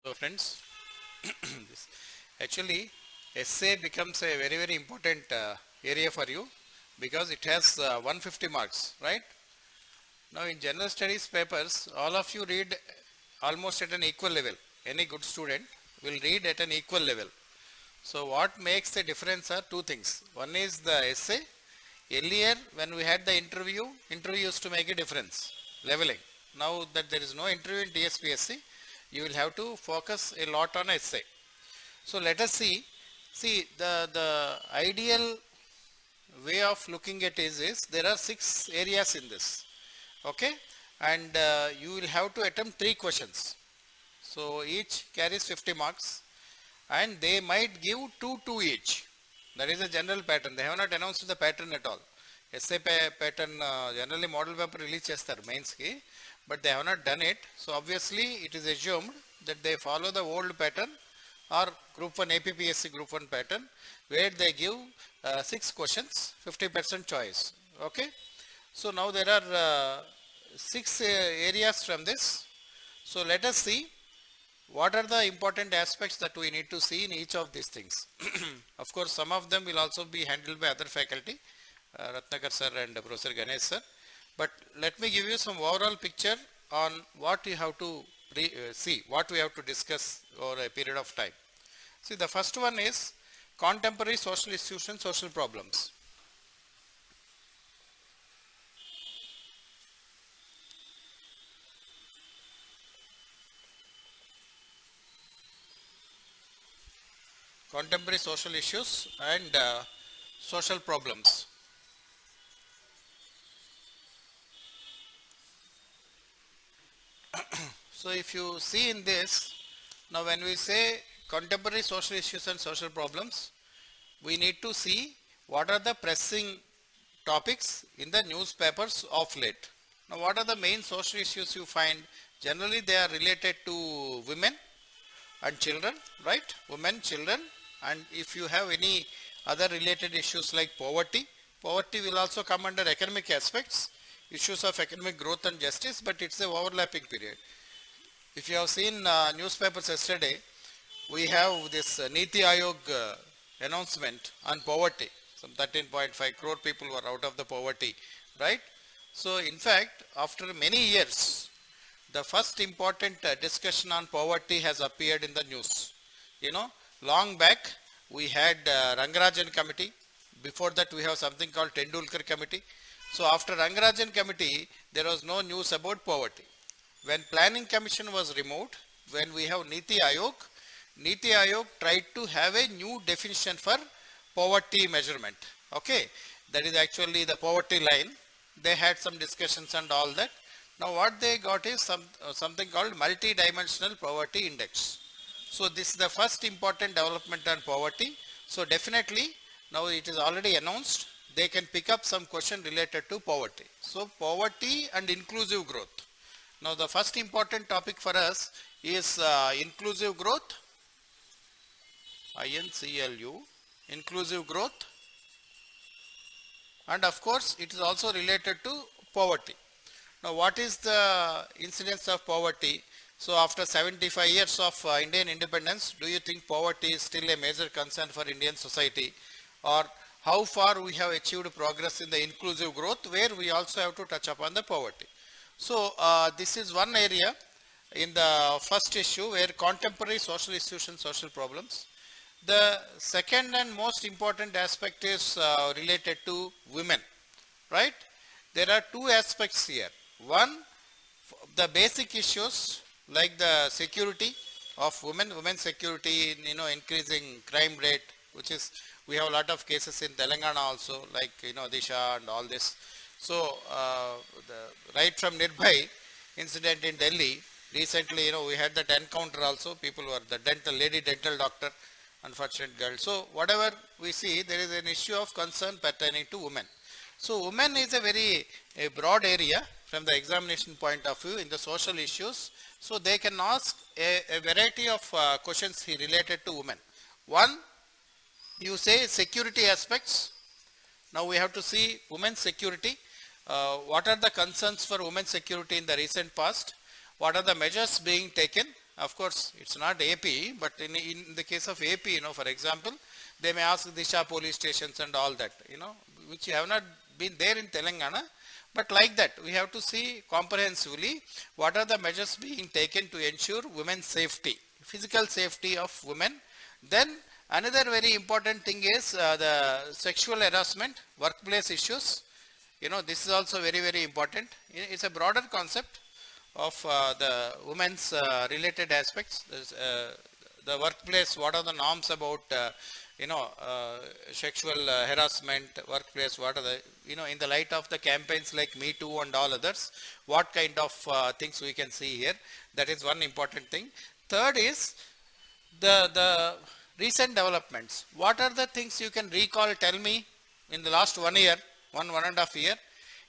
So friends, this actually essay becomes a very important area for you because it has 150 marks, right? Now in general studies papers, all of you read almost at an equal level. Any good student will read at an equal level. So what makes the difference are two things. One is the essay. Earlier when we had the interview used to make a difference, leveling. Now that there is no interview in TSPSC, you will have to focus a lot on essay. So let us see the ideal way of looking at is there are 6 areas in this, okay, and you will have to attempt 3 questions. So each carries 50 marks and they might give 2 each. That is a general pattern. They have not announced the pattern at all. Essay pattern generally model paper release చేస్తారు mains ki, but they have not done it. So obviously it is assumed that they follow the old pattern or group 1 APPSC group 1 pattern where they give 6 questions, 50% choice. Okay. So now there are 6 areas from this. So let us see what are the important aspects that we need to see in each of these things. Of course, some of them will also be handled by other faculty, Ratnakar sir and Professor Ganesh sir. But let me give you some overall picture on what you have to see, what we have to discuss over a period of time. See, the first one is contemporary social issues and social problems. Contemporary social issues and social problems. So if you see in this, now when we say contemporary social issues and social problems, we need to see what are the pressing topics in the newspapers of late. Now what are the main social issues you find? Generally they are related to women and children, right? Women, children, and if you have any other related issues like poverty, poverty will also come under economic aspects, issues of economic growth and justice, but it's a overlapping period. If you have seen newspapers yesterday, we have this Niti Aayog announcement on poverty. Some 13.5 crore people were out of the poverty, right? So in fact, after many years, the first important discussion on poverty has appeared in the news. You know, long back we had Rangarajan committee. Before that we have something called Tendulkar committee. So after Rangarajan committee, there was no news about poverty. When planning commission was removed, when we have Niti Aayog tried to have a new definition for poverty measurement. Okay, that is actually the poverty line. They had some discussions and all that. Now what they got is something called multi-dimensional poverty index. So this is the first important development on poverty. So definitely now it is already announced, they can pick up some question related to poverty. So poverty and inclusive growth. Now the first important topic for us is inclusive growth, INCLU, inclusive growth, and of course it is also related to poverty. Now what is the incidence of poverty? So after 75 years of Indian independence, do you think poverty is still a major concern for Indian society, or how far we have achieved progress in the inclusive growth where we also have to touch upon the poverty? So this is one area in the first issue where contemporary social issues and social problems. The second and most important aspect is related to women, right? There are 2 aspects here. One, the basic issues like the security of women, women's security, increasing crime rate, which is, we have a lot of cases in Telangana also, like, Disha and all this. So, right from Nirbhay incident in Delhi, recently, we had that encounter also, people were the lady dental doctor, unfortunate girl. So, whatever we see, there is an issue of concern pertaining to women. So, women is a very broad area from the examination point of view in the social issues. So, they can ask a variety of questions related to women. One, you say security aspects. Now, we have to see women's security. What are the concerns for women's security in the recent past? What are the measures being taken of course, it's not AP, but in the case of AP, for example, they may ask Disha police stations and all that, which have not been there in Telangana. But like that, we have to see comprehensively what are the measures being taken to ensure women's safety, physical safety of women. Then another very important thing is the sexual harassment, workplace issues. This is also very, very important. It's a broader concept of the women's related aspects. The workplace, what are the norms about sexual harassment, workplace, what are the, in the light of the campaigns like Me Too and all others, what kind of things we can see here. That is one important thing. Third is the recent developments. What are the things you can recall, tell me, in the last 1 year, one and a half year,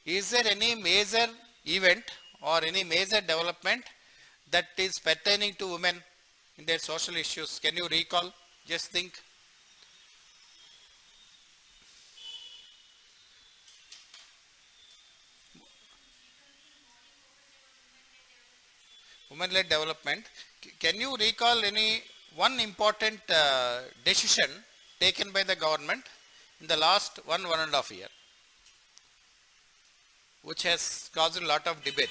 is there any major event or any major development that is pertaining to women in their social issues? Can you recall? Just think. Women-led development. Can you recall any one important decision taken by the government in the last one and a half year, which has caused a lot of debate?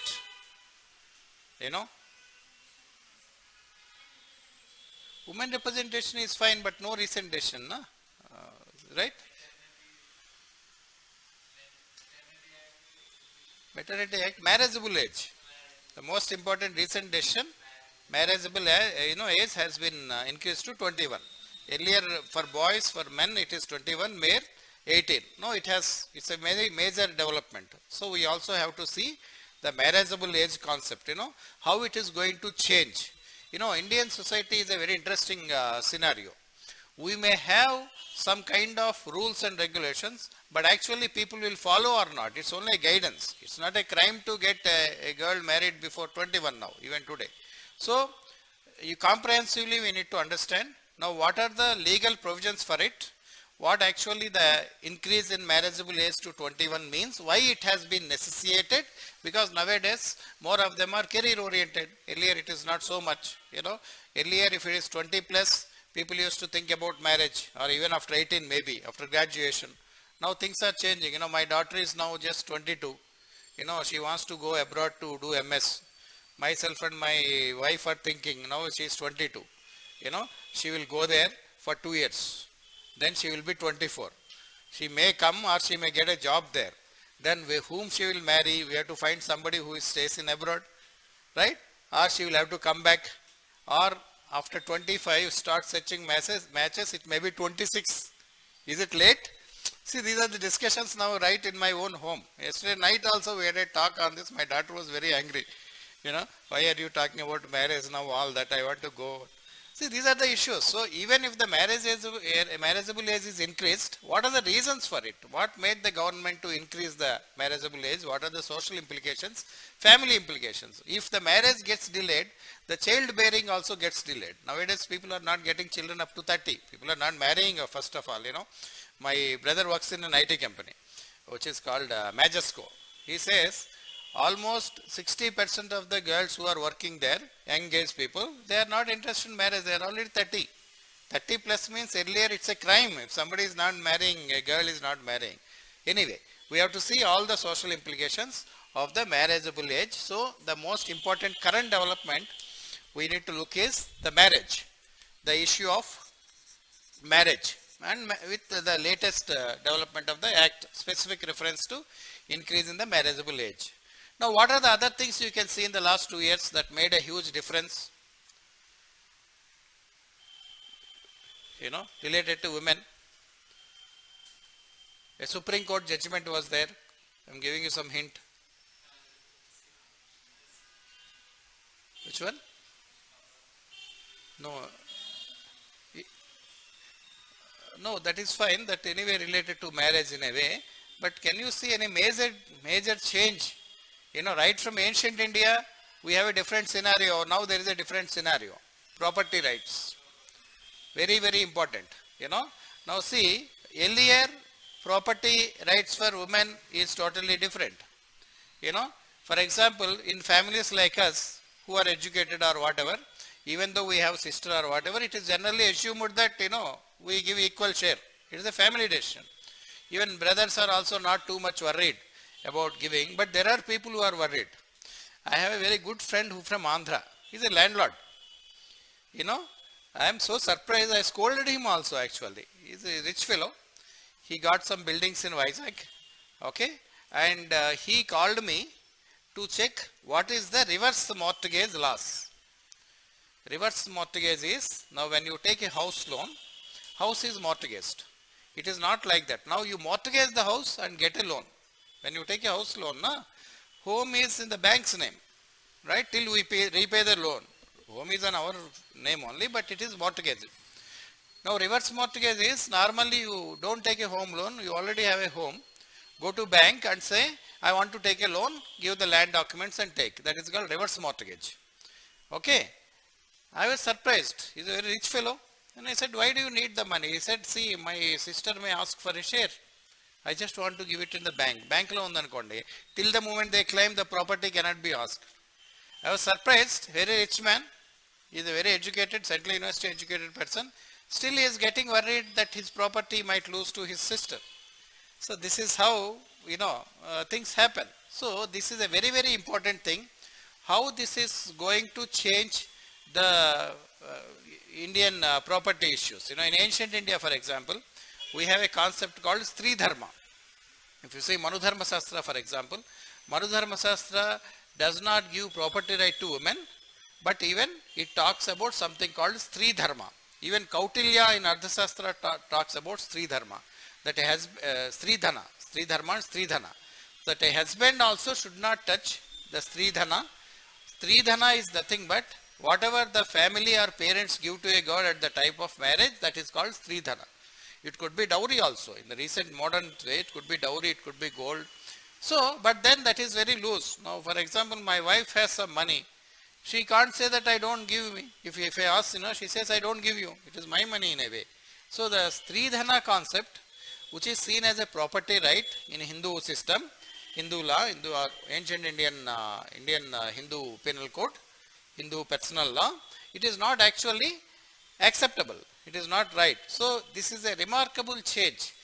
Women representation is fine, but no recent decision, right? Maternity Act, marriageable age. The most important recent decision, marriageable age has been increased to 21. Earlier for boys, for men it is 21, male 18. No, it's a major development. So we also have to see the marriageable age concept, how it is going to change. Indian society is a very interesting scenario. We may have some kind of rules and regulations, but actually people will follow or not. It's only a guidance. It's not a crime to get a girl married before 21 now, even today. So, comprehensively we need to understand now what are the legal provisions for it, what actually the increase in marriageable age to 21 means, why it has been necessitated, because nowadays more of them are career oriented. Earlier it is not so much, Earlier if it is 20 plus, people used to think about marriage, or even after 18 maybe, after graduation. Now things are changing. My daughter is now just 22. She wants to go abroad to do MS. Myself and my wife are thinking, now she is 22. She will go there for 2 years. Then she will be 24. She may come or she may get a job there. Then whom she will marry, we have to find somebody who stays in abroad, right? Or she will have to come back, or after 25 start searching matches, it may be 26. Is it late? See, these are the discussions now right in my own home. Yesterday night also we had a talk on this. My daughter was very angry. Why are you talking about marriage now, all that, I want to go. See, these are the issues. So even if the marriageable age is increased, what are the reasons for it? What made the government to increase the marriageable age? What are the social implications, family implications? If the marriage gets delayed, the childbearing also gets delayed. Nowadays people are not getting children up to 30. People are not marrying, first of all, My brother works in an IT company, which is called Majesco. He says, almost 60% of the girls who are working there, young age people, they are not interested in marriage. They are already 30. 30 plus means earlier it's a crime. If somebody is not marrying, a girl is not marrying. Anyway, we have to see all the social implications of the marriageable age. So the most important current development we need to look is the marriage, the issue of marriage, and with the latest development of the act, specific reference to increase in the marriageable age. Now, what are the other things you can see in the last 2 years that made a huge difference, related to women? A Supreme Court judgment was there. I am giving you some hint. Which one? No, that is fine. That anyway related to marriage in a way. But can you see any major change? Right from ancient India, we have a different scenario. Now there is a different scenario. Property rights. Very, very important. Now see, earlier property rights for women is totally different. For example, in families like us who are educated or whatever, even though we have sister or whatever, it is generally assumed that, we give equal share. It is a family decision. Even brothers are also not too much worried about giving, but there are people who are worried. I have a very good friend who from Andhra. He is a landlord. I am so surprised. I scolded him also actually. He is a rich fellow. He got some buildings in Vizag. Okay. And he called me to check what is the reverse mortgage loss. Reverse mortgage is, now when you take a house loan, house is mortgaged. It is not like that. Now you mortgage the house and get a loan. When you take a house loan, home is in the bank's name, right? Till we repay the loan. Home is on our name only, but it is mortgaged. Now reverse mortgage is, normally you don't take a home loan, you already have a home. Go to bank and say, I want to take a loan, give the land documents and take. That is called reverse mortgage. Okay. I was surprised. He is a very rich fellow. And I said, why do you need the money? He said, see, my sister may ask for a share. I just want to give it in the bank. Bank loan unkonde. Till the moment they claim, the property cannot be asked. I was surprised. Very rich man. He is a very educated, Central University educated person. Still he is getting worried that his property might lose to his sister. So this is how, things happen. So this is a very, very important thing. How this is going to change the Indian property issues. In ancient India, for example, we have a concept called Sridhar. If you say Manudharma Shastra, for example, Manudharma Shastra does not give property right to women, but even it talks about something called Sridharma. Even Kautilya in Ardhashastra talks about Sridharma, that has Sridhana, Sridharma and Sridhana. That a husband also should not touch the Sridhana. Sridhana is nothing but whatever the family or parents give to a girl at the type of marriage, that is called Sridhana. It could be dowry also. In the recent modern way, it could be dowry, it could be gold. So, but then that is very loose. Now, for example, my wife has some money. She can't say that I don't give me. If I ask, she says I don't give you. It is my money in a way. So, the Sridhana concept, which is seen as a property right in Hindu system, Hindu law, ancient Indian Hindu penal code, Hindu personal law, it is not actually acceptable. It is not right. So this is a remarkable change.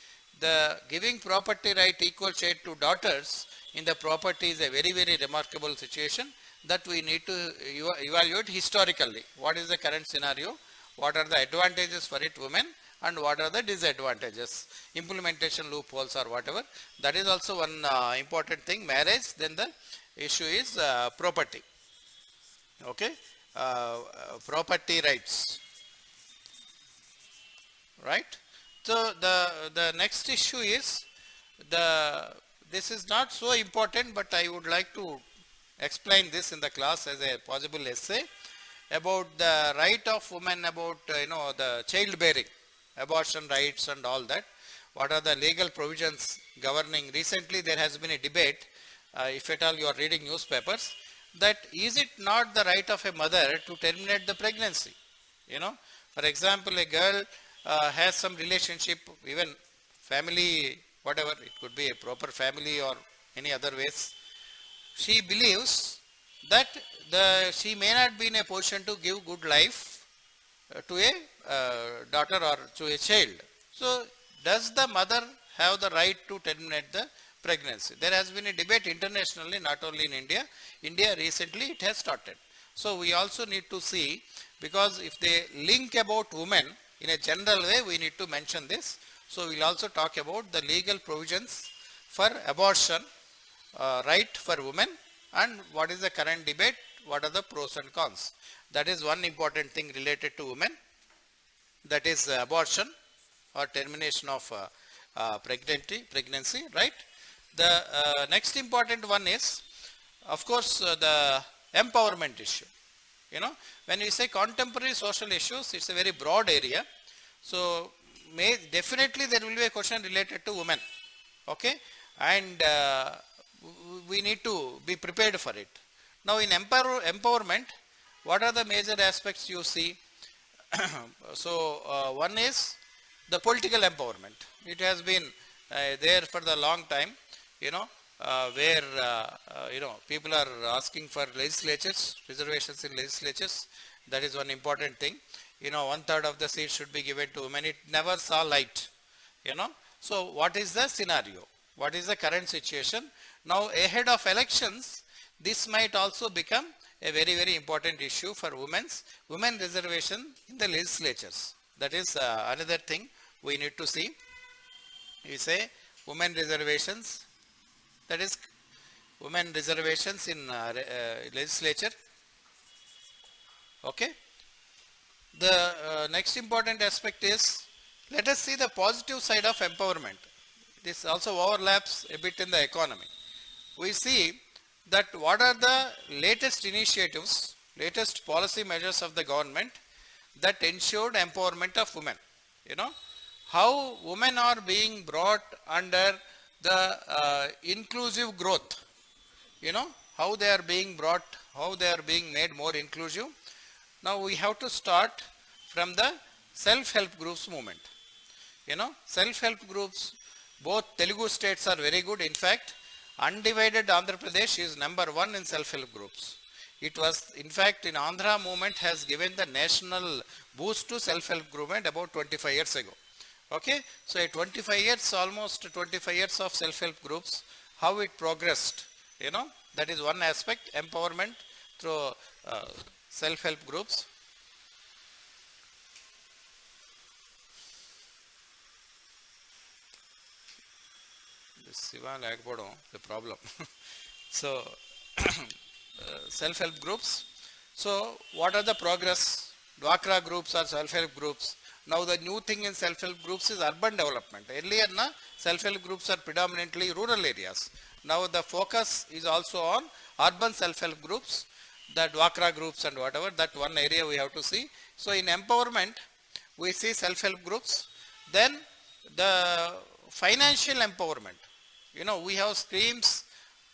The giving property right equal share to daughters in the property is a very, very remarkable situation that we need to evaluate historically. What is the current scenario? What are the advantages for it women? And what are the disadvantages, implementation loopholes or whatever. That is also one important thing, marriage. Then the issue is property. Okay, property rights, right? So the next issue is this is not so important, but I would like to explain this in the class as a possible essay about the right of women, about the childbearing, abortion rights and all that. What are the legal provisions governing? Recently there has been a debate, if at all you are reading newspapers, that is it not the right of a mother to terminate the pregnancy? For example, a girl has some relationship, even family, whatever, it could be a proper family or any other ways. She believes that she may not be in a position to give good life to a daughter or to a child. So does the mother have the right to terminate the pregnancy? There has been a debate internationally, not only in India. India recently it has started. So we also need to see, because if they link about women in a general way, we need to mention this. So we will also talk about the legal provisions for abortion right for women, and what is the current debate, what are the pros and cons. That is one important thing related to women, that is abortion or termination of pregnancy, right? The next important one is, of course, the empowerment issue. When we say contemporary social issues, it's a very broad area. So definitely there will be a question related to women. Okay, and we need to be prepared for it. Now in empowerment, what are the major aspects you see? So one is the political empowerment. It has been there for the long time, where people are asking for legislatures, reservations in legislatures, That is one important thing. You know, one third of the seats should be given to women. It never saw light, you know. So what is the scenario? What is the current situation? Now ahead of elections, this might also become a very important issue for women reservation in the legislatures. That is another thing we need to see. You say women reservations, that is women reservations in legislature. Okay. The next important aspect is, let us see the positive side of empowerment. This also overlaps a bit in the economy. We see that what are the latest initiatives, latest policy measures of the government that ensured empowerment of women. You know, how women are being brought under the inclusive growth. You know, how they are being brought, how they are being made more inclusive. Now we have to start from the self-help groups movement. You know, self-help groups, both Telugu states are very good. In fact, undivided Andhra Pradesh is #1 in self-help groups. It was, in fact, in Andhra movement has given the national boost to self-help movement about 25 years ago. Okay, so a 25 years, almost 25 years of self-help groups, how it progressed, you know, that is one aspect, empowerment through self-help groups. Siva lagapodam the problem. So self-help groups. So what are the progress? Dwakra groups are self-help groups. Now the new thing in self-help groups is urban development. Earlier self-help groups are predominantly rural areas. Now the focus is also on urban self-help groups, the Dwakra groups and whatever, that one area we have to see. So in empowerment, we see self-help groups. Then the financial empowerment. You know, we have schemes,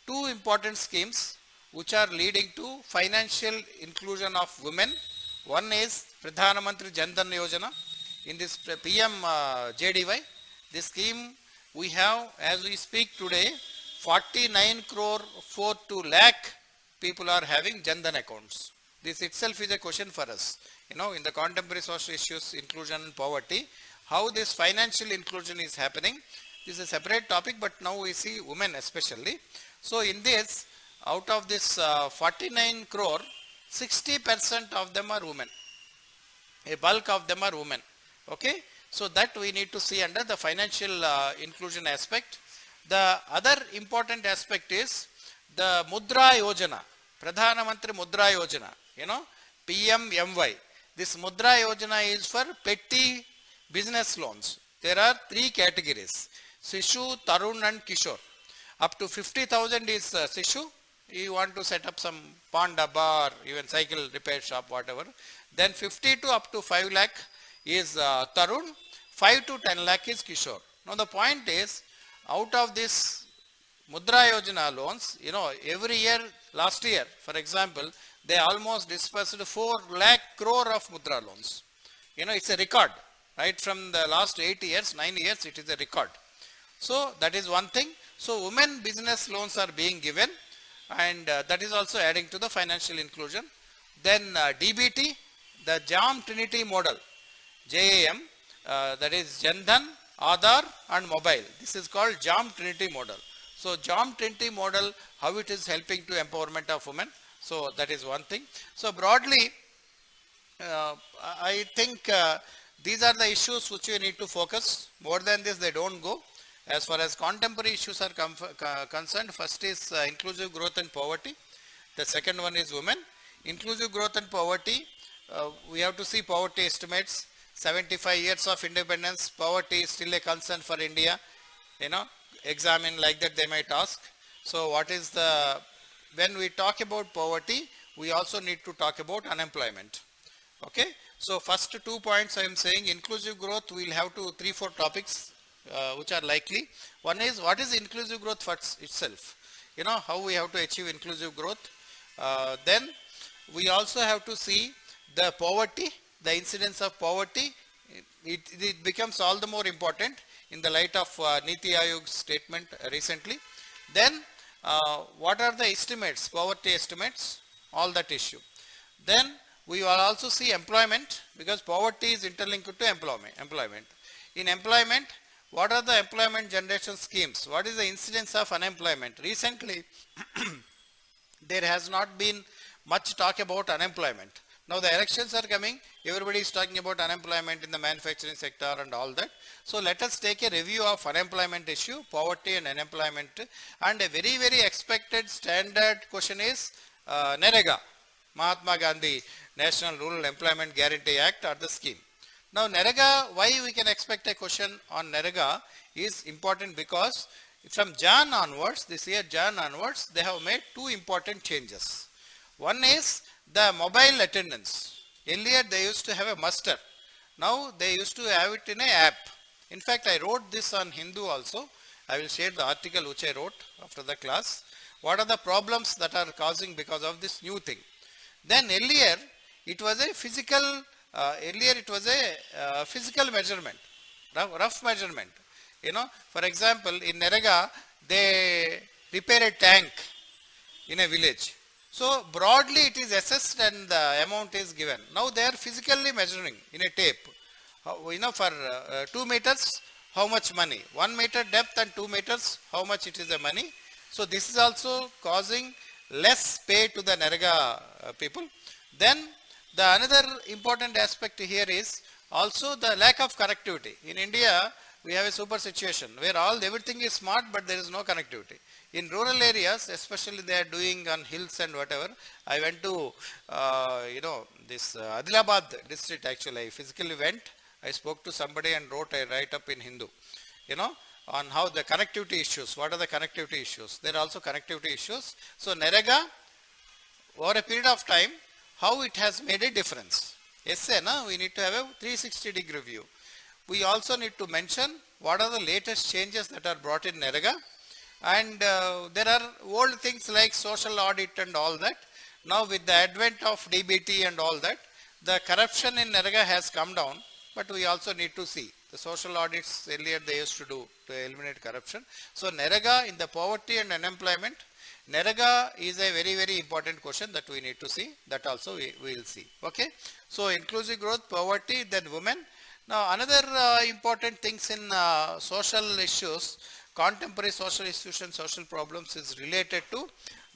two important schemes which are leading to financial inclusion of women. One is Pradhana Mantri Jan Dhan Yojana. In this PM JDY, this scheme we have, as we speak today, 49 crore 42 lakh people are having Jan Dhan accounts. This itself is a question for us. You know, in the contemporary social issues, inclusion and poverty, how this financial inclusion is happening. This is a separate topic, but now we see women especially. So in this, out of this 49 crore, 60% of them are women. A bulk of them are women. Okay. So that we need to see under the financial inclusion aspect. The other important aspect is the Mudra Yojana, Pradhana Mantri Mudra Yojana, you know, PMMY. This Mudra Yojana is for petty business loans. There are three categories: Sishu, Tarun and Kishore. Up to 50,000 is Sishu. You want to set up some panda bar, even cycle repair shop, whatever. Then 50 to up to 5 lakh is Tarun. 5 to 10 lakh is Kishore. Now the point is, out of this Mudra Yojana loans, you know, every year, last year, for example, they almost dispersed 4 lakh crore of Mudra loans. You know, it's a record. Right from the last 8 years, 9 years, it is a record. So that is one thing. So women business loans are being given, and that is also adding to the financial inclusion. Then DBT, the JAM Trinity model, JAM, that is Jan Dhan, Aadhaar and mobile. This is called JAM Trinity model. So JAM Trinity model, how it is helping to empowerment of women. So that is one thing. So broadly, I think these are the issues which we need to focus. More than this, they don't go. As far as contemporary issues are concerned, first is inclusive growth and poverty. The second one is women. Inclusive growth and poverty, we have to see poverty estimates. 75 years of independence, poverty is still a concern for India. You know, examine like that they might ask. So what is the, when we talk about poverty, we also need to talk about unemployment. Okay. So first 2 points I am saying, inclusive growth, we will have to 3-4 topics which are likely. One is, what is inclusive growth for itself? You know, how we have to achieve inclusive growth. Then we also have to see the poverty, the incidence of poverty. It becomes all the more important in the light of Niti Aayog's statement recently. Then what are the estimates, poverty estimates, all that issue. Then we will also see employment, because poverty is interlinked to employment. In employment, what are the employment generation schemes? What is the incidence of unemployment? Recently, there has not been much talk about unemployment. Now the elections are coming, everybody is talking about unemployment in the manufacturing sector and all that. So let us take a review of unemployment issue, poverty and unemployment, and a very, very expected standard question is NREGA, Mahatma Gandhi National Rural Employment Guarantee Act, or the scheme. Now NREGA, why we can expect a question on NREGA is important, because from Jan onwards, this year Jan onwards, they have made two important changes. One is the mobile attendance. Earlier they used to have a muster. Now they used to have it in an app. In fact, I wrote this on Hindu also. I will share the article which I wrote after the class. What are the problems that are causing because of this new thing? Then earlier it was a physical measurement, rough measurement. You know, for example, in NREGA, they repair a tank in a village. So broadly it is assessed and the amount is given. Now they are physically measuring in a tape. You know, for 2 meters, how much money? 1 meter depth and 2 meters, how much it is the money? So this is also causing less pay to the NREGA people. Then the another important aspect here is also the lack of connectivity. In India, we have a super situation where everything is smart, but there is no connectivity. In rural areas, especially they are doing on hills and whatever. I went to, this Adilabad district actually. I physically went. I spoke to somebody and wrote a write-up in Hindu, on how the connectivity issues. What are the connectivity issues? There are also connectivity issues. So NREGA, over a period of time, how it has made a difference. Essay, we need to have a 360-degree view. We also need to mention what are the latest changes that are brought in NREGA. And there are old things like social audit and all that. Now with the advent of DBT and all that, the corruption in NREGA has come down, but we also need to see the social audits earlier they used to do to eliminate corruption. So NREGA in the poverty and unemployment, NREGA is a very, very important question that we need to see. That also we will see. Okay. So inclusive growth, poverty, then women. Now another important things in social issues, contemporary social institutions, social problems is related to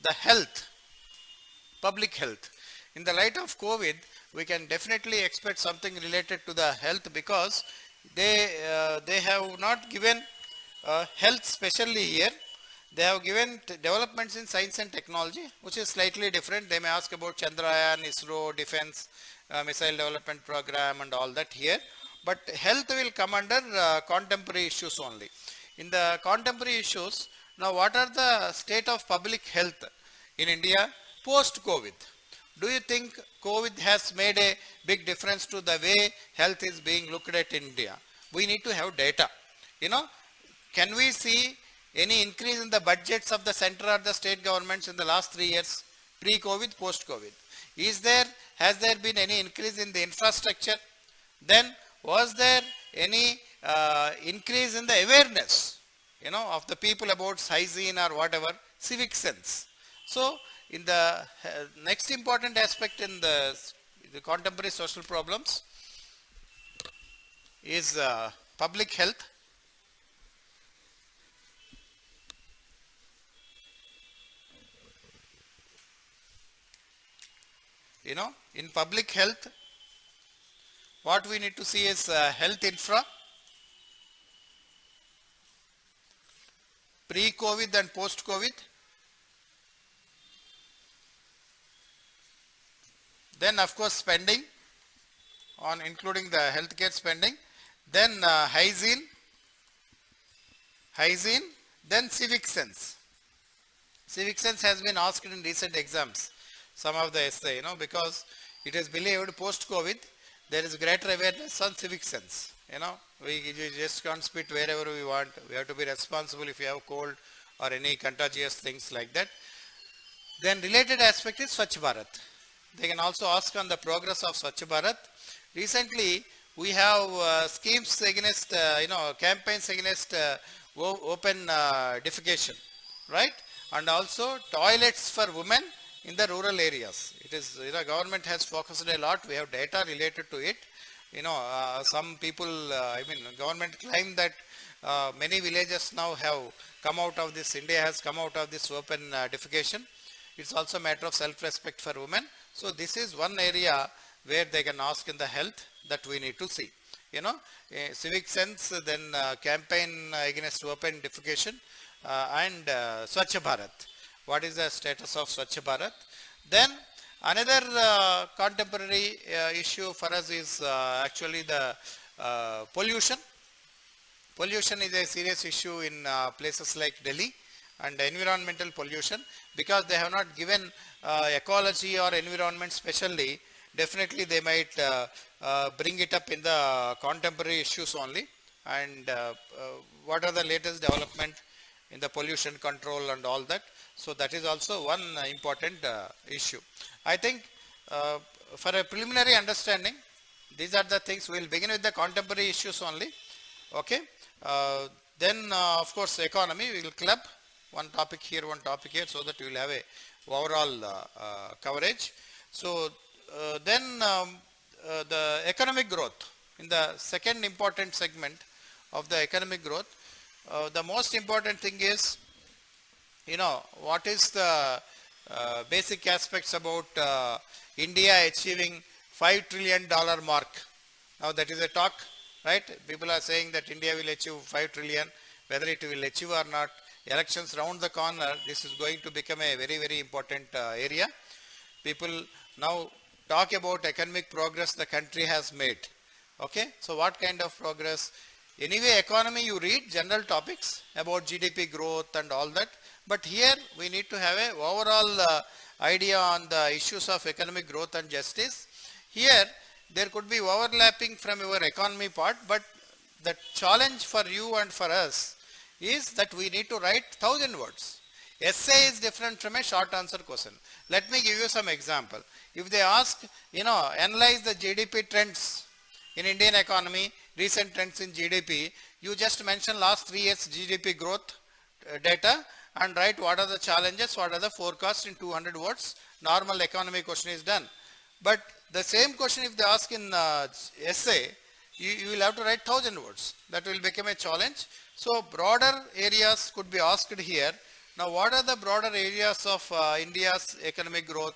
the health, public health. In the light of COVID, we can definitely expect something related to the health, because they have not given health specially here. They have given developments in science and technology, which is slightly different. They may ask about Chandrayaan, ISRO, defense, missile development program and all that here. But health will come under contemporary issues only. In the contemporary issues, now what are the state of public health in India post-COVID? Do you think COVID has made a big difference to the way health is being looked at in India? We need to have data. Can we see any increase in the budgets of the center or the state governments in the last 3 years, pre-COVID, post-COVID? Has there been any increase in the infrastructure? Then was there any increase in the awareness, of the people about hygiene or whatever, civic sense? So in the next important aspect in the contemporary social problems is public health. In public health, what we need to see is health infra, pre-COVID and post-COVID. Then of course spending, on including the healthcare spending. Then hygiene, then civic sense. Civic sense has been asked in recent exams, some of the essay, because it is believed post-COVID there is greater awareness on civic sense. We just can't spit wherever we want. We have to be responsible if you have cold or any contagious things like that. Then related aspect is Swachh Bharat. They can also ask on the progress of Swachh Bharat. Recently, we have schemes against, campaigns against open defecation, right? And also toilets for women in the rural areas. It is, government has focused a lot. We have data related to it. Some people, government claim that many villages now have come out of this, India has come out of this open defecation. It's also a matter of self-respect for women. So this is one area where they can ask in the health that we need to see. Civic sense, then campaign against open defecation, and Swachh Bharat. What is the status of Swachh Bharat? Then another contemporary issue for us is actually the pollution. Pollution is a serious issue in places like Delhi, and environmental pollution, because they have not given ecology or environment specially. Definitely they might bring it up in the contemporary issues only, and what are the latest development in the pollution control and all that. So that is also one important issue. I think for a preliminary understanding, these are the things. We will begin with the contemporary issues only. Okay. Then of course economy, we will club one topic here, so that we will have a overall coverage. So then the economic growth, in the second important segment of the economic growth, the most important thing is, what is the basic aspects about India achieving $5 trillion mark. Now that is a talk, right? People are saying that India will achieve 5 trillion, whether it will achieve or not. Elections round the corner, this is going to become a very, very important area. People now talk about economic progress the country has made. Okay, so what kind of progress? Anyway, economy, you read general topics about GDP growth and all that, but here we need to have a overall idea on the issues of economic growth and justice. Here there could be overlapping from your economy part, but the challenge for you and for us is that we need to write 1000 words. Essay is different from a short answer question. Let me give you some example. If they ask, analyze the GDP trends in Indian economy, recent trends in GDP, you just mention last 3 years GDP growth data and write what are the challenges, what are the forecasts in 200 words. Normal economy question is done. But the same question if they ask in essay, you will have to write 1000 words. That will become a challenge. So broader areas could be asked here. Now what are the broader areas of India's economic growth?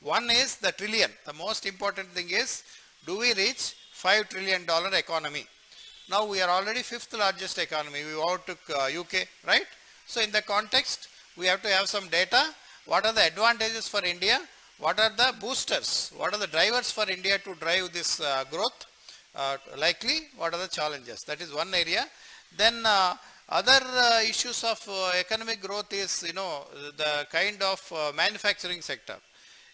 One is the trillion. The most important thing is, do we reach $5 trillion economy? Now we are already 5th largest economy. We overtook UK, right? So in the context, we have to have some data. What are the advantages for India? What are the boosters? What are the drivers for India to drive this growth? Likely, what are the challenges? That is one area. Then other issues of economic growth is, the kind of manufacturing sector.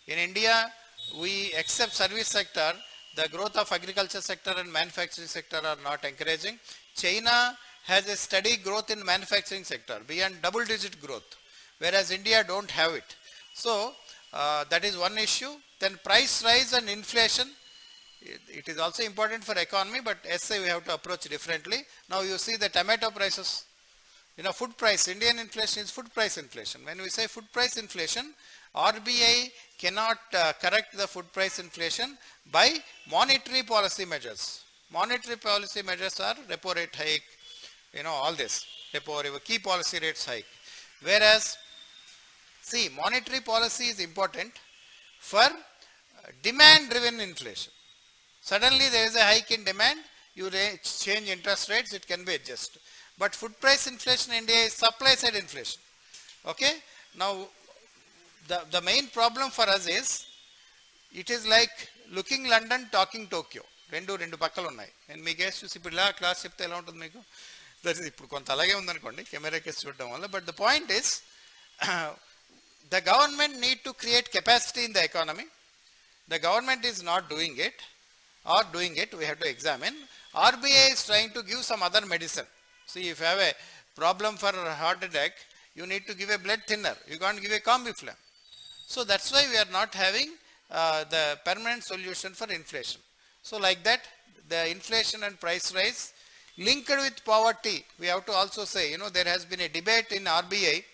In India, we except service sector, the growth of agriculture sector and manufacturing sector are not encouraging. China has a steady growth in manufacturing sector, beyond double-digit growth, whereas India don't have it. So that is one issue. Then price rise and inflation. It is also important for economy, but essay we have to approach differently. Now you see the tomato prices, food price, Indian inflation is food price inflation. When we say food price inflation, RBI cannot correct the food price inflation by monetary policy measures. Monetary policy measures are repo rate hike, all this, repo rate, key policy rates hike. Whereas, see, monetary policy is important for demand driven inflation. Suddenly there is a hike in demand, you change interest rates, it can be adjusted. But food price inflation in India is supply side inflation. Okay. Now the main problem for us is, it is like looking London, talking Tokyo. రెండు పక్కలు ఉన్నాయి. నేను మీ case చూసి ఇప్పుడు ఇలా class చెప్తే ఎలా ఉంటుంది మీకు? దట్ ఇస్ ఇప్పుడు కొంత అలాగే ఉందనుకోండి కెమెరా కేసు చూడడం వల్ల. But the point is, the government need to create capacity in the economy. The government is not doing it, or doing it, we have to examine. RBI is trying to give some other medicine. See, if you have a problem for heart attack, you need to give a blood thinner. You can't give a combiflam. So that's why we are not having the permanent solution for inflation. So like that, the inflation and price rise linked with poverty, we have to also say, there has been a debate in RBI.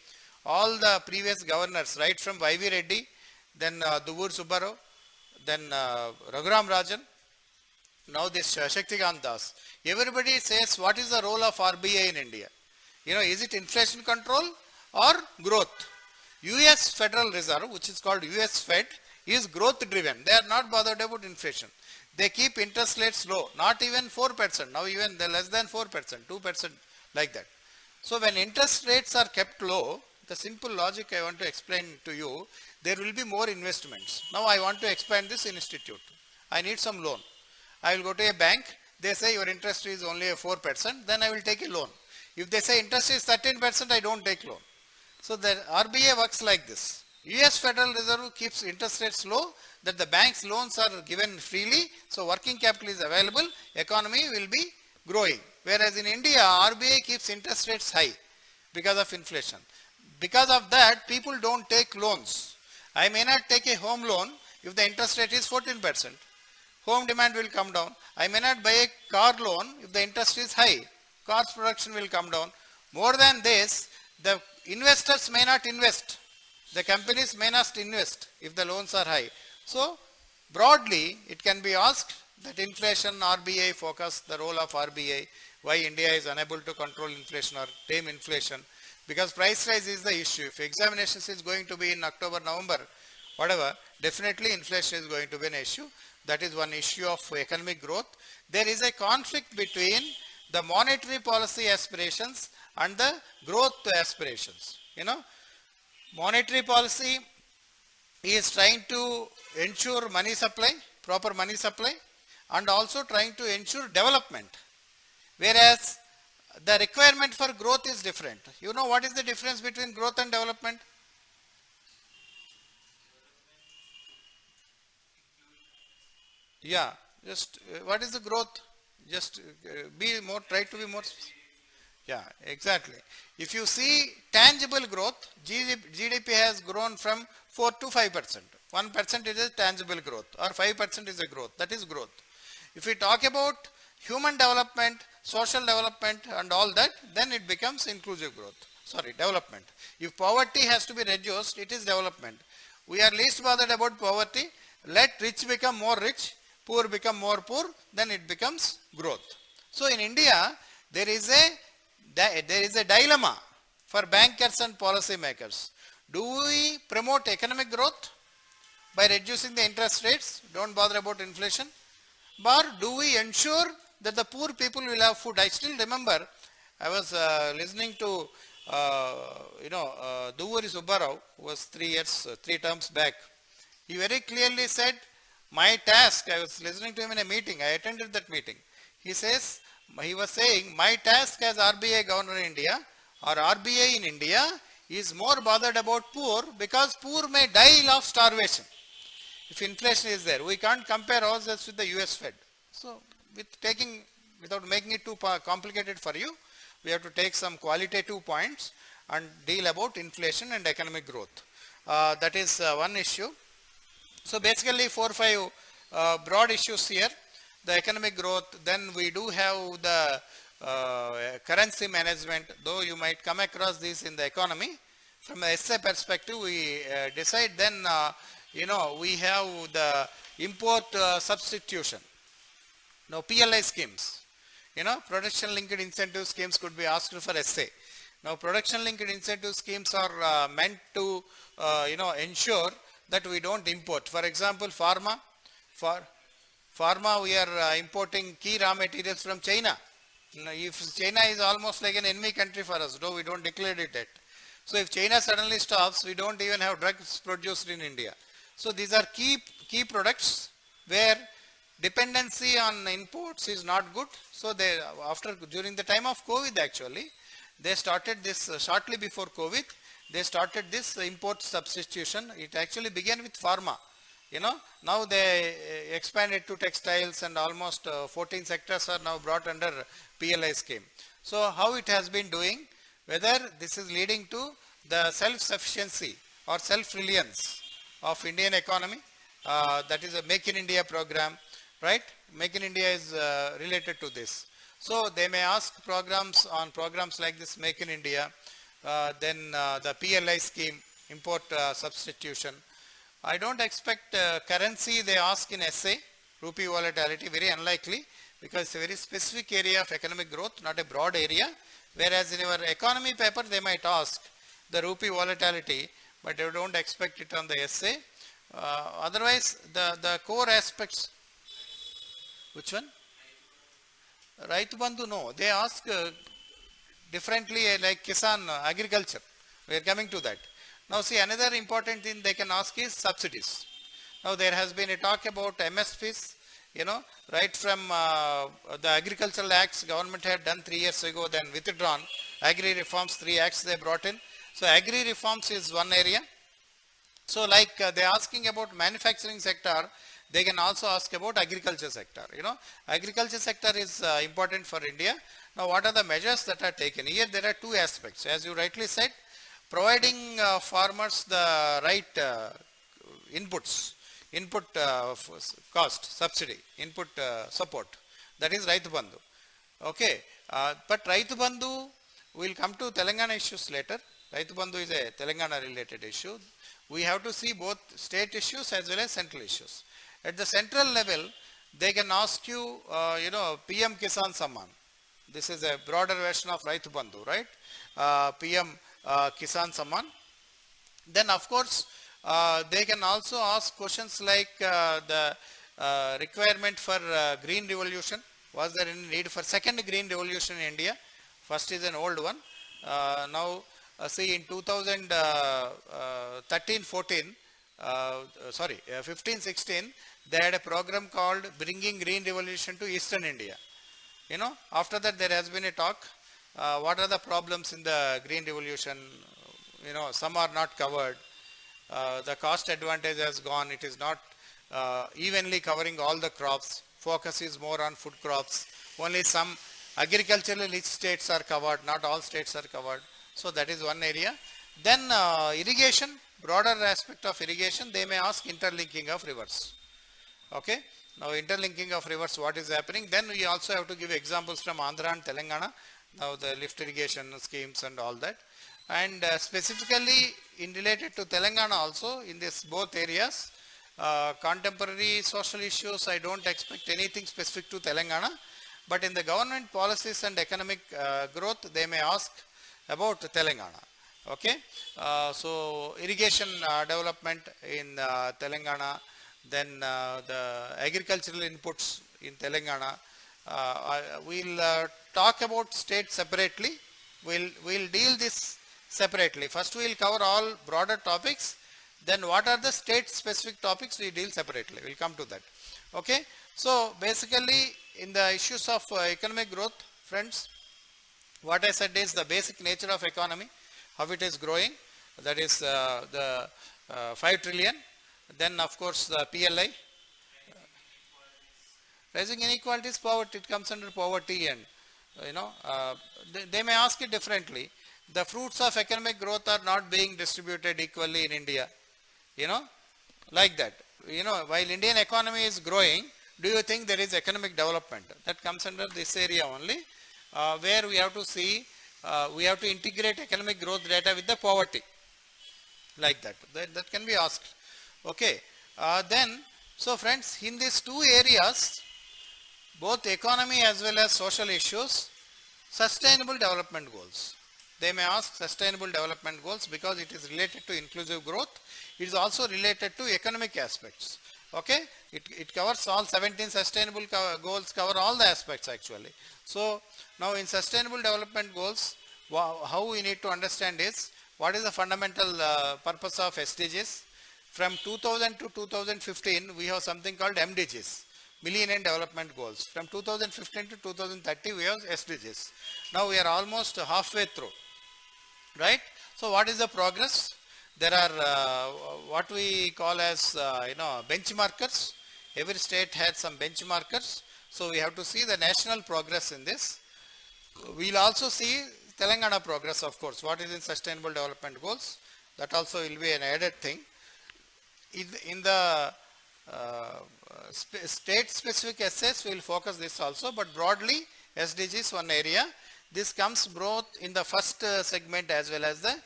All the previous governors, right from Y.V. Reddy, then Duvur Subbarao, then Raghuram Rajan, now this Shaktikant Das. Everybody says, what is the role of RBI in India? You know, is it inflation control or growth? US Federal Reserve, which is called US Fed, is growth driven. They are not bothered about inflation. They keep interest rates low, not even 4%. Now even they less than 4%, 2% like that. So when interest rates are kept low, the simple logic I want to explain to you, there will be more investments. Now I want to expand this institute. I need some loan. I will go to a bank. They say your interest is only a 4%. Then I will take a loan. If they say interest is 13%, I don't take loan. So the RBI works like this. US Federal Reserve keeps interest rates low, that the bank's loans are given freely. So working capital is available. Economy will be growing. Whereas in India, RBI keeps interest rates high because of inflation. Because of that, people don't take loans. I may not take a home loan if the interest rate is 14%. Home demand will come down. I may not buy a car loan if the interest is high. Cars production will come down. More than this, the investors may not invest. The companies may not invest if the loans are high. So, broadly, it can be asked that inflation, RBI focus, the role of RBI, why India is unable to control inflation or tame inflation, because price rise is the issue. If examinations is going to be in October, November, whatever, definitely inflation is going to be an issue. That is one issue of economic growth. There is a conflict between the monetary policy aspirations and the growth aspirations. You know, monetary policy is trying to ensure money supply, proper money supply, and also trying to ensure development. Whereas the requirement for growth is different. You know what is the difference between growth and development? Yeah, just what is the growth? Just be more, try to be more. Yeah, exactly. If you see tangible growth, GDP has grown from 4 to 5%. 1% is a tangible growth or 5% is a growth. That is growth. If we talk about human development, social development and all that, then it becomes inclusive growth. Sorry, development. If poverty has to be reduced, it is development. We are least bothered about poverty. Let rich become more rich, poor become more poor, then it becomes growth. So in India, there is a dilemma for bankers and policy makers. Do we promote economic growth by reducing the interest rates, don't bother about inflation, or do we ensure that the poor people will have food? I still remember I was listening to Duvuri Subbarao, who was 3 terms back. He very clearly said, my task, I was listening to him in a meeting, I attended that meeting. He was saying, my task as RBI governor in India or RBI in India is more bothered about poor because poor may die of starvation if inflation is there. We can't compare ourselves with the US Fed. So, without making it too complicated for you, we have to take some qualitative points and deal about inflation and economic growth. That is one issue. So basically 4 or 5 broad issues here. The economic growth, then we do have the currency management, though you might come across this in the economy. From an essay perspective, we decide then, we have the import substitution. Now PLI schemes, production linked incentive schemes could be asked for essay. Now production linked incentive schemes are meant to, ensure that we don't import. For example, pharma, we are importing key raw materials from China. If China is almost like an enemy country for us, though we don't declare it yet. So if China suddenly stops, we don't even have drugs produced in India. So these are key products where dependency on imports is not good. So during the time of COVID actually, they started this shortly before COVID. They started this import substitution. It actually began with pharma. Now they expanded to textiles and almost 14 sectors are now brought under PLI scheme. So how it has been doing, whether this is leading to the self-sufficiency or self-reliance of Indian economy, that is a Make in India program, right? Make in India is related to this. So they may ask programs like this Make in India, then the PLI scheme, import substitution. I don't expect currency they ask in essay, rupee volatility, very unlikely, because it's a very specific area of economic growth, not a broad area. Whereas in your economy paper, they might ask the rupee volatility, but you don't expect it on the essay. Otherwise, the core aspects, which one? Raitu Bandhu, no. They ask differently like Kisan agriculture. We are coming to that. Now see, another important thing they can ask is subsidies. Now there has been a talk about MSPs, right from the agricultural acts government had done 3 years ago, then withdrawn. Agri reforms, 3 acts they brought in. So agri reforms is one area. So like they are asking about manufacturing sector, they can also ask about agriculture sector. Agriculture sector is important for India. Now what are the measures that are taken? Here there are 2 aspects. As you rightly said, providing farmers the right input cost, subsidy, input support. That is Raitu Bandhu. Okay. But Raitu Bandhu, we will come to Telangana issues later. Raitu Bandhu is a Telangana related issue. We have to see both state issues as well as central issues. At the central level, they can ask you, PM Kisan Samman. This is a broader version of Raitu Bandhu, right? PM Kisan Samman. Then of course, they can also ask questions like the requirement for green revolution. Was there any need for second green revolution in India? First is an old one. Now see, in 2013-14, 15-16, they had a program called Bringing Green Revolution to Eastern India. After that there has been a talk. What are the problems in the green revolution? Some are not covered. The cost advantage has gone. It is not evenly covering all the crops. Focus is more on food crops. Only some agricultural rich states are covered. Not all states are covered. So that is one area. Then irrigation, broader aspect of irrigation, they may ask interlinking of rivers. Okay. Now interlinking of rivers, what is happening? Then we also have to give examples from Andhra and Telangana. Now the lift irrigation schemes and all that. And specifically in related to Telangana also, in this both areas, contemporary social issues, I don't expect anything specific to Telangana. But in the government policies and economic growth, they may ask about Telangana. Okay. So irrigation development in Telangana, then the agricultural inputs in Telangana. We'll talk about states separately. We'll deal this separately. First we will cover all broader topics. Then what are the state specific topics we deal separately. We'll come to that. Okay. So basically in the issues of economic growth, friends, what I said is the basic nature of economy, how it is growing, that is the 5 trillion. Then of course the PLI. Rising inequalities, poverty, it comes under poverty, and they may ask it differently. The fruits of economic growth are not being distributed equally in India. Like that. While Indian economy is growing, do you think there is economic development? That comes under this area only, where we have to see, we have to integrate economic growth data with the poverty. Like that. That can be asked. Okay. So friends, in these 2 areas, both economy as well as social issues, sustainable development goals. They may ask sustainable development goals because it is related to inclusive growth. It is also related to economic aspects. Okay. It covers all 17 sustainable goals, cover all the aspects actually. So now in sustainable development goals, how we need to understand is what is the fundamental purpose of SDGs. From 2000 to 2015, we have something called MDGs, Millennium Development Goals. From 2015 to 2030, we have SDGs. Now we are almost halfway through, right? So what is the progress? There are what we call as benchmarkers. Every state had some benchmarkers. So we have to see the national progress in this. We will also see Telangana progress, of course. What is in sustainable development goals? That also will be an added thing. In the state specific essays, we will focus this also, but broadly SDG is one area. This comes both in the first segment as well as the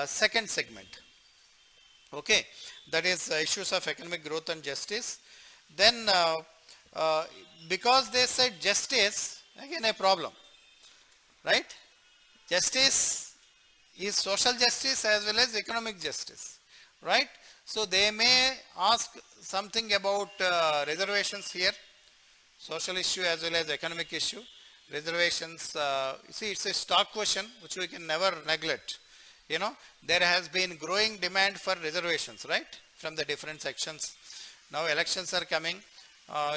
second segment. Okay, that is issues of economic growth and justice. Then uh, because they said justice, again a problem, right? Justice is social justice as well as economic justice, right? So they may ask something about reservations here, social issue as well as economic issue. Reservations, you see, it's a stock question which we can never neglect. You know, there has been growing demand for reservations, right, from the different sections. Now elections are coming.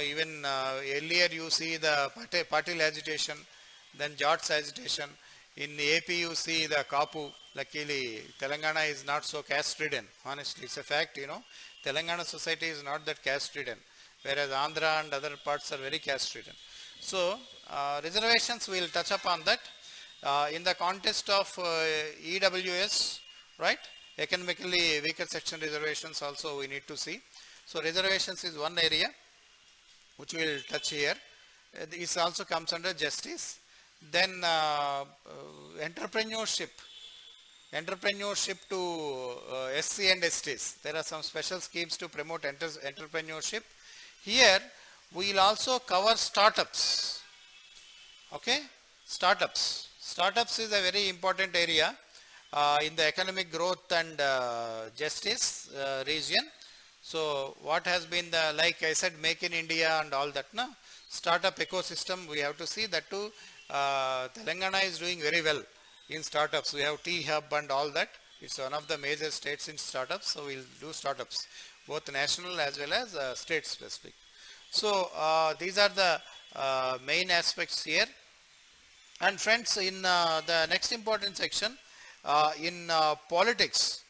Even earlier you see the Patil agitation, then Jats agitation. In AP you see the Kapu. Luckily, Telangana is not so caste ridden. Honestly, it's a fact, you know. Telangana society is not that caste ridden, whereas Andhra and other parts are very caste ridden. So, reservations we will touch upon that. In the context of EWS, right? Economically weaker section reservations also we need to see. So, reservations is one area which we will touch here. This also comes under justice. Then entrepreneurship to SC and STs. There are some special schemes to promote entrepreneurship. Here we will also cover startups. Okay, startups is a very important area in the economic growth and justice region. So what has been the, like I said, make in India and all that, no? Startup ecosystem we have to see that too. Telangana is doing very well in startups. We have T-Hub and all that. It's one of the major states in startups. So we'll do startups, both national as well as state specific. So these are the main aspects here. And friends, in the next important section, in politics,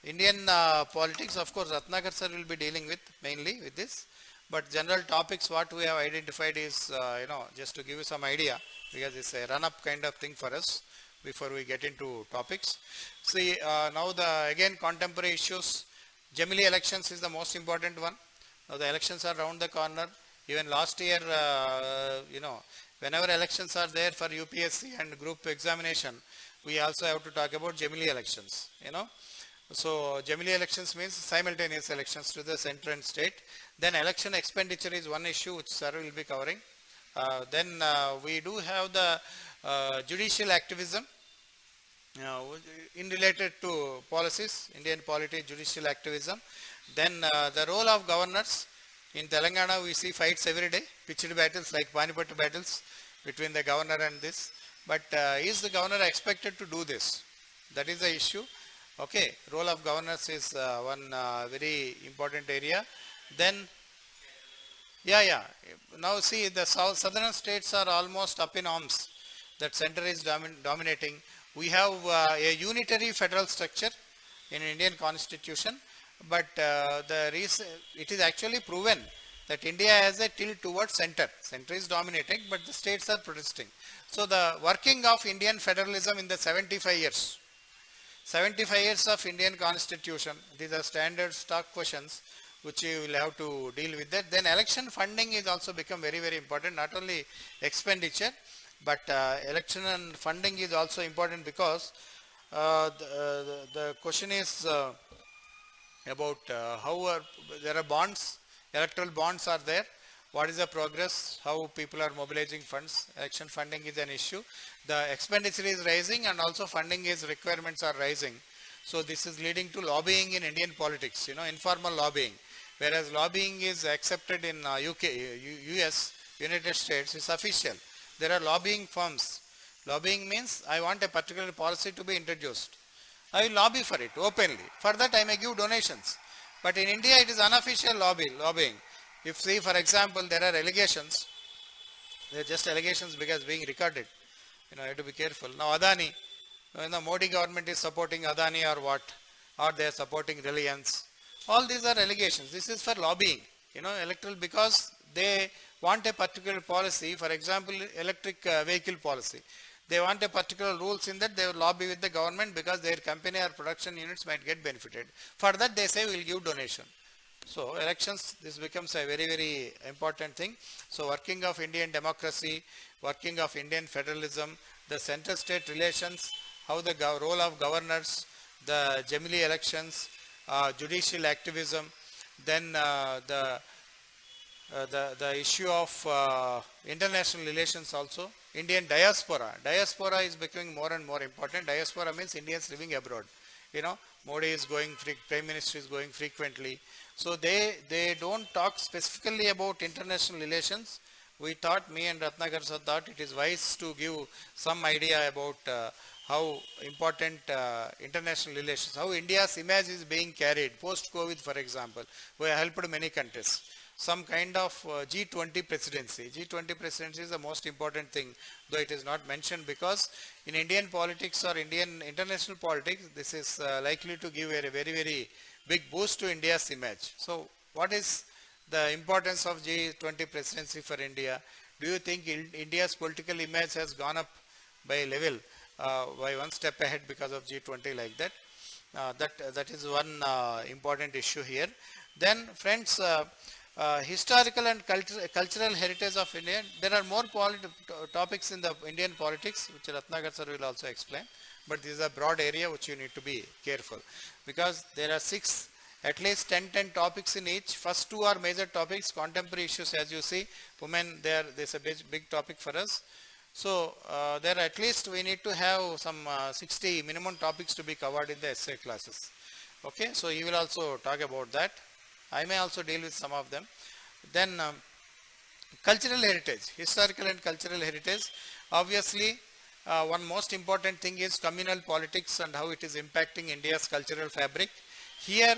Indian politics, of course, Ratnakar sir will be dealing with mainly with this. But general topics what we have identified is, you know, just to give you some idea, because it's a run-up kind of thing for us before we get into topics. See, now the again contemporary issues, Gemini elections is the most important one. Now the elections are around the corner. Even last year, you know, whenever elections are there for UPSC and group examination, we also have to talk about Gemini elections, you know. So Gemini elections means simultaneous elections to the center and state. Then election expenditure is one issue which sir will be covering. Then we do have the judicial activism in related to policies, Indian polity, judicial activism. Then the role of governors. In Telangana we see fights every day, pitched battles like Panipat battles between the governor and this. But is the governor expected to do this? That is the issue. Okay, role of governors is one very important area. Then, yeah. Now see, the southern states are almost up in arms. That center is dominating. We have a unitary federal structure in Indian constitution, but it is actually proven that India has a tilt towards center. Center is dominating, but the states are protesting. So the working of Indian federalism in the 75 years of Indian constitution, these are standard stock questions which you will have to deal with that. Then election funding is also become very, very important, not only expenditure, but election and funding is also important because the question is about how there are bonds, electoral bonds are there. What is the progress? How people are mobilizing funds? Election funding is an issue. The expenditure is rising and also funding is requirements are rising. So this is leading to lobbying in Indian politics, you know, informal lobbying. Whereas lobbying is accepted in UK, US, United States, is official. There are lobbying firms. Lobbying means I want a particular policy to be introduced. I will lobby for it openly. For that I may give donations. But in India it is unofficial lobbying. If say for example there are allegations, they are just allegations because being recorded. You know, you have to be careful. Now Adani, when the Modi government is supporting Adani or what, or they are supporting Reliance. All these are allegations. This is for lobbying, you know, electoral, because they want a particular policy, for example, electric vehicle policy. They want a particular rules in that they will lobby with the government because their company or production units might get benefited. For that they say we will give donation. So elections, this becomes a very, very important thing. So working of Indian democracy, working of Indian federalism, the center-state relations, how the role of governors, the Gemini elections, judicial activism, then the issue of international relations also. Indian diaspora. Diaspora is becoming more and more important. Diaspora means Indians living abroad. You know, Modi is going, Prime Minister is going frequently. So they don't talk specifically about international relations. We thought, me and Ratnakar sir thought it is wise to give some idea about how important international relations, how India's image is being carried post-COVID, for example. We have helped many countries. Some kind of G20 presidency. G20 presidency is the most important thing, though it is not mentioned, because in Indian politics or Indian international politics, this is likely to give a very, very big boost to India's image. So what is the importance of G20 presidency for India? Do you think India's political image has gone up by a level, by one step ahead because of G20 like that? That is one important issue here. Then friends, historical and cultural heritage of India. There are more topics in the Indian politics, which Ratnakar sir will also explain. But this is a broad area which you need to be careful, because there are at least 10 topics in each. First two are major topics, contemporary issues, as you see. Women, there's a big topic for us. So there at least we need to have some 60 minimum topics to be covered in the essay classes. Okay, so you will also talk about that. I may also deal with some of them. Then cultural heritage, historical and cultural heritage. Obviously, one most important thing is communal politics and how it is impacting India's cultural fabric. Here,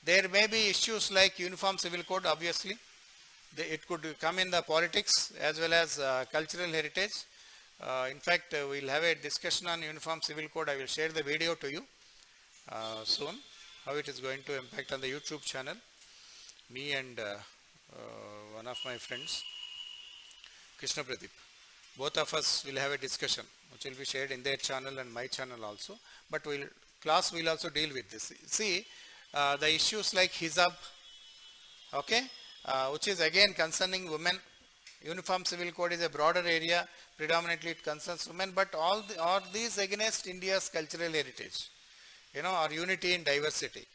there may be issues like uniform civil code, obviously. It could come in the politics as well as cultural heritage. In fact, we'll have a discussion on uniform civil code. I will share the video to you soon, how it is going to impact on the YouTube channel. Me and one of my friends, Krishna Pradeep, both of us will have a discussion which will be shared in their channel and my channel also. But class will also deal with this. See, the issues like hijab, okay, which is again concerning women. Uniform civil code is a broader area, predominantly it concerns women, but all these against India's cultural heritage, you know, or unity in diversity.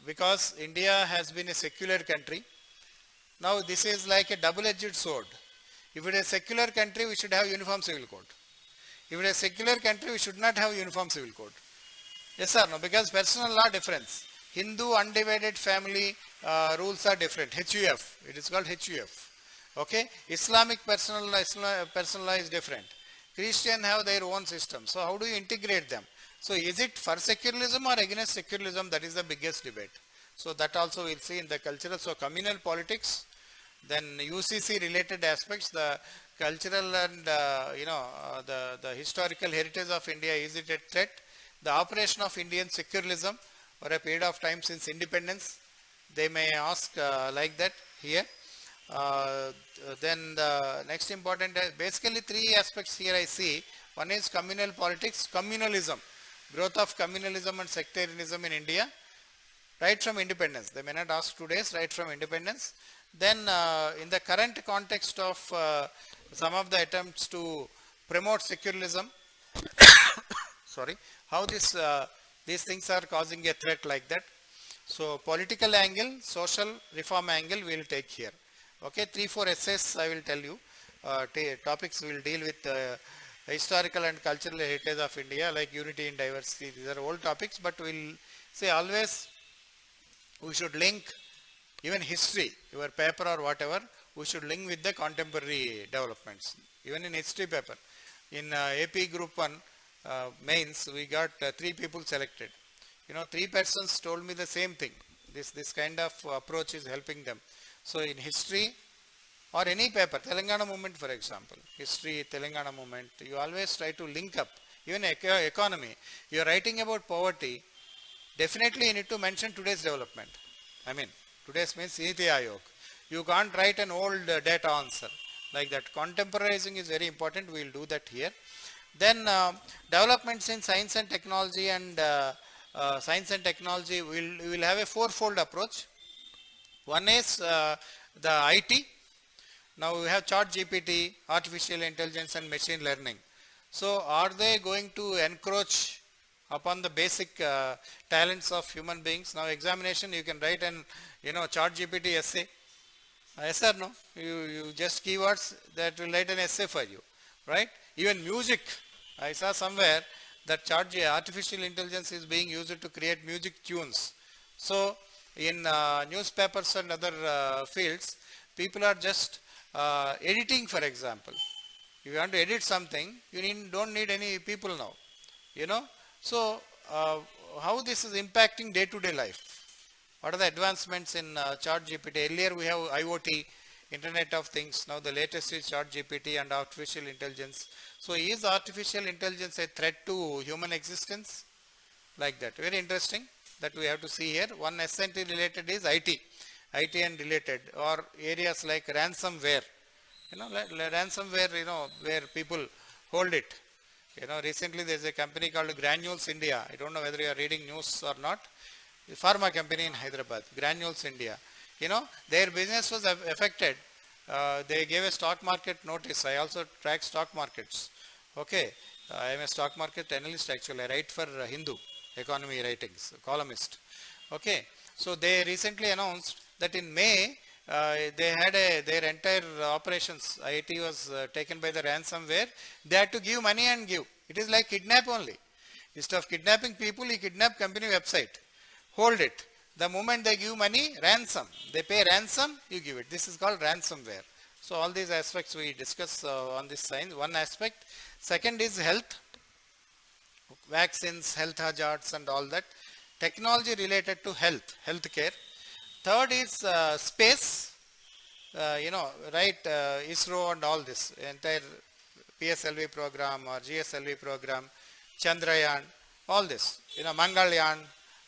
Because India has been a secular country. Now this is like a double-edged sword. If it is a secular country, we should have uniform civil code. If it is a secular country, we should not have uniform civil code. Yes or no? Because personal law difference. Hindu undivided family rules are different. HUF. It is called HUF. Okay. Islamic personal law is different. Christian have their own system. So how do you integrate them? So is it for secularism or against secularism? That is the biggest debate. So that also we'll see in the cultural. So communal politics, then UCC related aspects, the cultural and the historical heritage of India, is it a threat? The operation of Indian secularism for a period of time since independence, they may ask like that here. Then the next important, basically three aspects here I see. One is communal politics, communalism, growth of communalism and sectarianism in India, right from independence. They may not ask 2 days, right from independence. Then in the current context of some of the attempts to promote secularism, sorry, how these things are causing a threat like that. So political angle, social reform angle we will take here. Okay, 3-4 essays I will tell you. Topics we will deal with historical and cultural heritage of India, like unity in diversity. These are old topics, but we'll say always we should link even history, your paper or whatever, we should link with the contemporary developments. Even in history paper, in AP Group 1 mains, we got 3 people selected. You know, 3 persons told me the same thing. This kind of approach is helping them. So in history or any paper, Telangana movement for example, history, Telangana movement, you always try to link up. Even economy, you are writing about poverty, definitely you need to mention today's development. I mean, today's means Niti Aayog. You can't write an old data answer like that. Contemporizing is very important. We will do that here. Then developments in science and technology we will have a 4-fold approach. One is the IT. Now we have Chat GPT, artificial intelligence and machine learning. So are they going to encroach upon the basic talents of human beings. Now examination, you can write an, chart GPT essay. Yes or no? You just keywords that will write an essay for you, right? Even music, I saw somewhere that artificial intelligence is being used to create music tunes. So in newspapers and other fields, people are just editing, for example. If you want to edit something, you don't need any people now, you know. So how this is impacting day-to-day life? What are the advancements in Chat GPT? Earlier we have IoT, Internet of Things. Now the latest is Chat GPT and artificial intelligence. So is artificial intelligence a threat to human existence? Like that. Very interesting that we have to see here. One SNT related is IT and related, or areas like ransomware. Ransomware, where people hold it. Recently there is a company called Granules India. I don't know whether you are reading news or not. A pharma company in Hyderabad, Granules India. Their business was affected. They gave a stock market notice. I also track stock markets. Okay. I am a stock market analyst actually. I write for Hindu economy writings, columnist. Okay. So they recently announced that in May, they had their entire operations, IT was taken by the ransomware. They had to give money and give. It is like kidnap only. Instead of kidnapping people, he kidnap company website. Hold it. The moment they give money, ransom. They pay ransom, you give it. This is called ransomware. So all these aspects we discuss on this sign. One aspect. Second is health. Vaccines, health hazards and all that. Technology related to healthcare. Third is space, ISRO and all this, entire PSLV program or GSLV program, Chandrayaan, all this, Mangalyaan,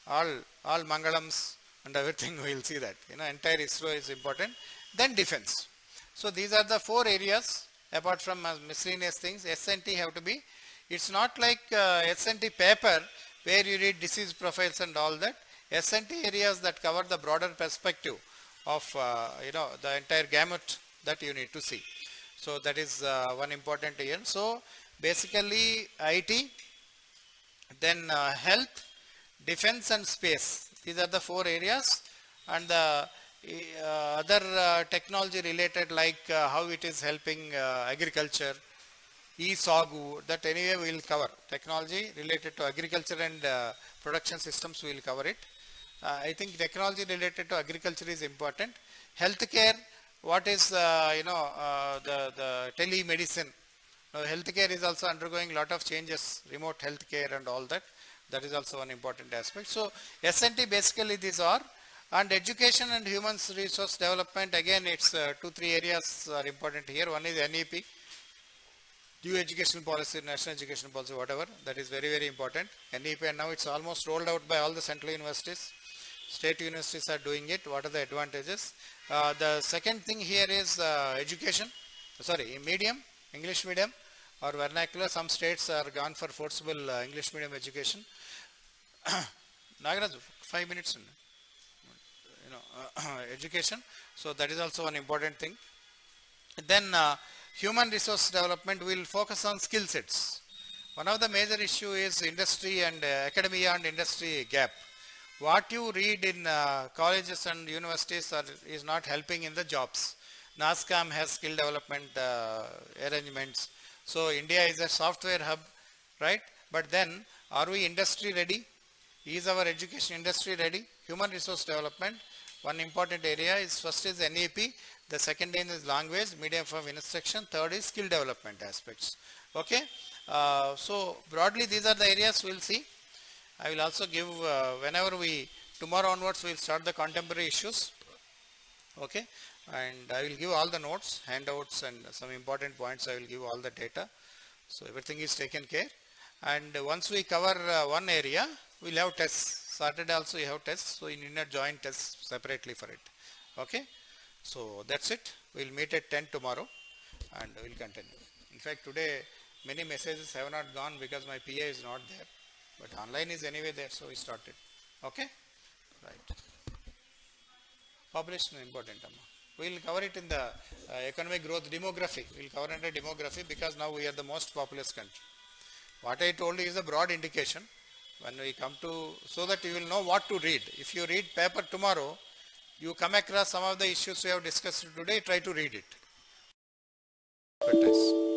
all Mangalams and everything we will see that, entire ISRO is important. Then defense. So these are the 4 areas apart from miscellaneous things. SNT have to be, it's not like SNT paper where you read disease profiles and all that. SNT areas that cover the broader perspective of the entire gamut that you need to see. So that is one important here. So basically IT, then health, defense and space. These are the 4 areas, and the other technology related like how it is helping agriculture, e-SAGU, that anyway we will cover. Technology related to agriculture and production systems we will cover it. I think technology related to agriculture is important. Healthcare, what is the telemedicine. Now, healthcare is also undergoing a lot of changes, remote healthcare and all that. That is also one important aspect. So SNT basically these are, and education and human resource development, again it's 2-3 areas are important here. One is NEP, new education policy, national education policy, whatever, that is very, very important. NEP, and now it's almost rolled out by all the central universities. State universities are doing it. What are the advantages? The second thing here is education, medium, English medium or vernacular. Some states are gone for forcible English medium education. Nagaraj, 5 minutes. Education. So that is also one important thing. Then human resource development will focus on skill sets. One of the major issue is industry and academia and industry gap. What you read in colleges and universities is not helping in the jobs. NASCOM has skill development arrangements. So India is a software hub, right? But then are we industry ready? Is our education industry ready? Human resource development, one important area is, first is NEP, the second is language, medium of instruction, third is skill development aspects. Okay. So broadly these are the areas we will see. I will also give whenever tomorrow onwards we will start the contemporary issues. Okay. And I will give all the notes, handouts and some important points. I will give all the data. So everything is taken care. And once we cover one area, we will have tests. Saturday also you have tests. So you need not join tests separately for it. Okay. So that's it. We will meet at 10 tomorrow and we will continue. In fact, today many messages have not gone because my PA is not there. But online is anyway there, so we started. Okay? Right. Population is important. We will cover it in the economic growth demography. We will cover under demography because now we are the most populous country. What I told you is a broad indication. when we come to, so that you will know what to read. If you read paper tomorrow, you come across some of the issues we have discussed today, try to read it. Advertise.